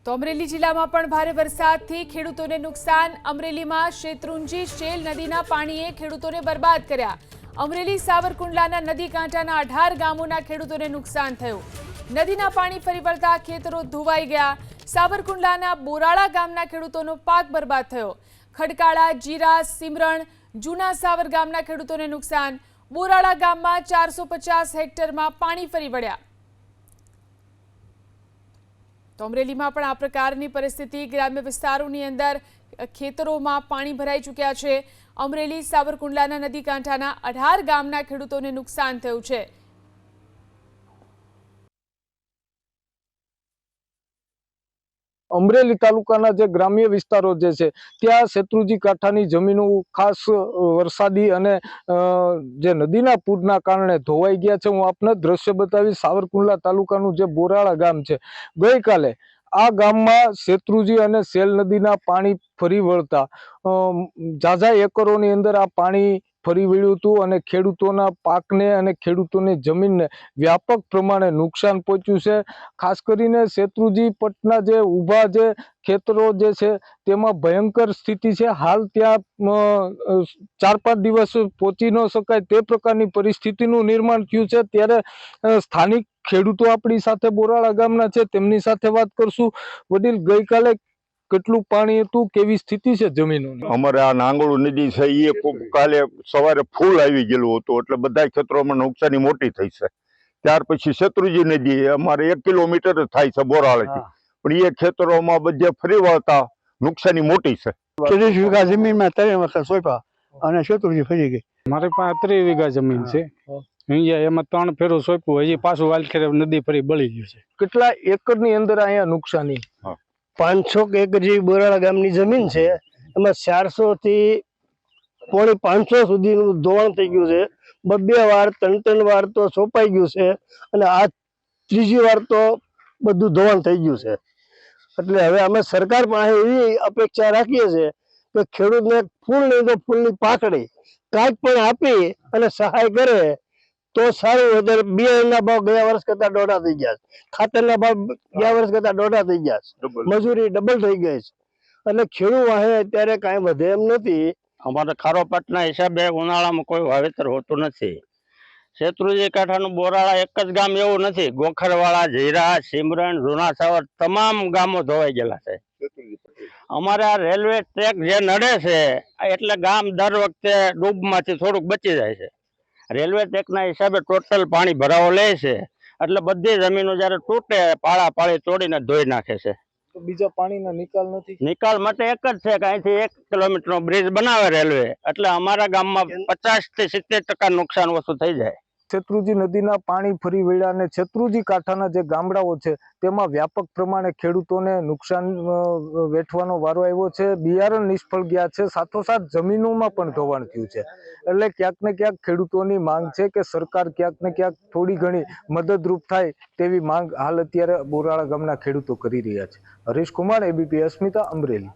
તો અમરેલી જિલ્લામાં પણ ભારે વરસાદથી ખેડૂતોને નુકસાન। અમરેલીમાં શેત્રુંજી શેલ નદીના પાણીએ ખેડૂતોને બરબાદ કર્યા। અમરેલી સાવરકુંડલાના નદી કાંઠાના 18 ગામોના ખેડૂતોને નુકસાન થયું। નદીના પાણી ફરી વળતા ખેતરો ધોવાઈ ગયા। સાવરકુંડલાના બોરાળા ગામના ખેડૂતોનો પાક બરબાદ થયો। ખડકાળા, જીરા, સિમરણ, જૂના સાવર ગામના ખેડૂતોને નુકસાન। બોરાળા ગામમાં 450 હેક્ટરમાં પાણી ફરી વળ્યા। તો અમરેલીમાં પણ આ પ્રકારની પરિસ્થિતિ। ગ્રામ્ય વિસ્તારોની અંદર ખેતરોમાં પાણી ભરાઈ ચૂક્યા છે। અમરેલી સાવરકુંડલાના નદી કાંઠાના 18 ગામના ખેડૂતોને નુકસાન થયું છે। અમરેલી તાલુકાના જે ગ્રામ્ય વિસ્તારો જે છે ત્યાં શેત્રુંજી કાંઠાની જમીનો ખાસ વરસાદી અને જે નદીના પૂરના કારણે ધોવાઈ ગયા છે। હું આપને દ્રશ્ય બતાવીશ। સાવરકુંડલા તાલુકાનું જે બોરાળા ગામ છે, ગઈકાલે આ ગામમાં શેત્રુંજી અને શેલ નદીના પાણી ફરી વળતા ઝાઝા એકરોની અંદર આ પાણી ફરી વળ્યું હતું અને ખેડૂતોના પાકને અને ખેડૂતોની જમીનને વ્યાપક પ્રમાણે નુકસાન પહોંચ્યું છે। ખાસ કરીને શેત્રુંજી પટના જે ઊભા જે ખેતરો જે છે તેમાં ભયંકર સ્થિતિ છે। હાલ ત્યાં 4-5 દિવસ પહોંચી ન શકાય તે પ્રકારની પરિસ્થિતિનું નિર્માણ થયું છે। ત્યારે સ્થાનિક ખેડૂતો આપણી સાથે બોરાળા ગામના છે, તેમની સાથે વાત કરશું। વડીલ, ગઈકાલે કેટલું પાણી હતું, કેવી સ્થિતિ છે જમીનોની? અમારે આ નાંગોળું નદી છે એ કાલે સવારે ફૂલ આવી ગયેલું હતું, એટલે બધા ખેતરોમાં નુકસાની મોટી થઈ છે। ત્યાર પછી શેત્રુંજી નદી અમારે 1 કિલોમીટર જ થાય છે બોરાળાથી, પણ એ ખેતરોમાં બધે ફરી વળતા નુકસાની મોટી છે। 30 વીઘા જમીનમાં 3 વખત સોંપ્યા અને શેત્રુંજી ફરી ગઈ। મારી પાસે 30 વીઘા જમીન છે। અહીંયા એમાં 3 ફેરો સોંપ્યું, હજી પાછું વાલખેરે નદી ફરી બળી ગયું છે। કેટલા એકરની અંદર અહીંયા નુકસાની? 500 એકર જેવી બોરાળા ગામની જમીન છે, એમાં 400 થી પોણી 500 સુધીનું ધોવાણ થઈ ગયું છે। 2 વાર 3 વાર તો સોંપાઈ ગયું છે અને આ ત્રીજી વાર તો બધું ધોવાણ થઈ ગયું છે। એટલે હવે અમે સરકાર પાસે એવી અપેક્ષા રાખીએ છીએ કે ખેડૂતને ફૂલ નહીં તો ફૂલની પાકડી કાંઈક પણ આપી અને સહાય કરે તો સારું। અત્યારે બિયારણના ભાવ ગયા વર્ષ કરતા દોઢા થઈ ગયા છે, ખાતરના ભાવ ગયા વર્ષ કરતા દોઢા થઈ ગયા છે, મજૂરી ડબલ થઈ ગઈ છે, એટલે ખેડૂત વાહે અત્યારે કાંઈ વધે એમ નથી। અમારે ખારો પાટના હિસાબે ઉનાળામાં કોઈ વાવેતર હોતું નથી। શેત્રુંજી કાંઠાનું બોરાળા એક જ ગામ એવું નથી, ગોખરવાળા, જીરા, સિમરણ, જૂના સાવર તમામ ગામો ધોવાઈ ગયેલા છે। અમારે આ રેલવે ટ્રેક જે નડે છે એટલે ગામ દર વખતે ડૂબમાંથી થોડુંક બચી જાય છે। રેલવે ટ્રેકના હિસાબે ટોટલ પાણી ભરાવો લે છે, એટલે બધી જમીનો જ્યારે તૂટે પાળા પાળી તોડીને ધોઈ નાખે છે। બીજા પાણીના નિકાલ નથી? નિકાલ માટે એક જ છે કે અહીંથી 1 કિલોમીટરનો બ્રિજ બનાવે રેલવે, એટલે અમારા ગામમાં 50 થી 70% નુકસાન ઓછું થઈ જાય। શેત્રુંજી નદીના પાણી ફરી વળ્યા અને શેત્રુંજી કાંઠાના જે ગામડાઓ છે તેમાં વ્યાપક પ્રમાણે ખેડૂતોને નુકસાન વેઠવાનો વારો આવ્યો છે। બિયારણ નિષ્ફળ ગયા છે, સાથોસાથ જમીનોમાં પણ ધોવાણ થયું છે। એટલે ક્યાંક ને ક્યાંક ખેડૂતોની માંગ છે કે સરકાર ક્યાંક ને ક્યાંક થોડી ઘણી મદદરૂપ થાય તેવી માંગ હાલ અત્યારે બોરાળા ગામના ખેડૂતો કરી રહ્યા છે। હરીશ કુમાર, ABP અસ્મિતા, અમરેલી।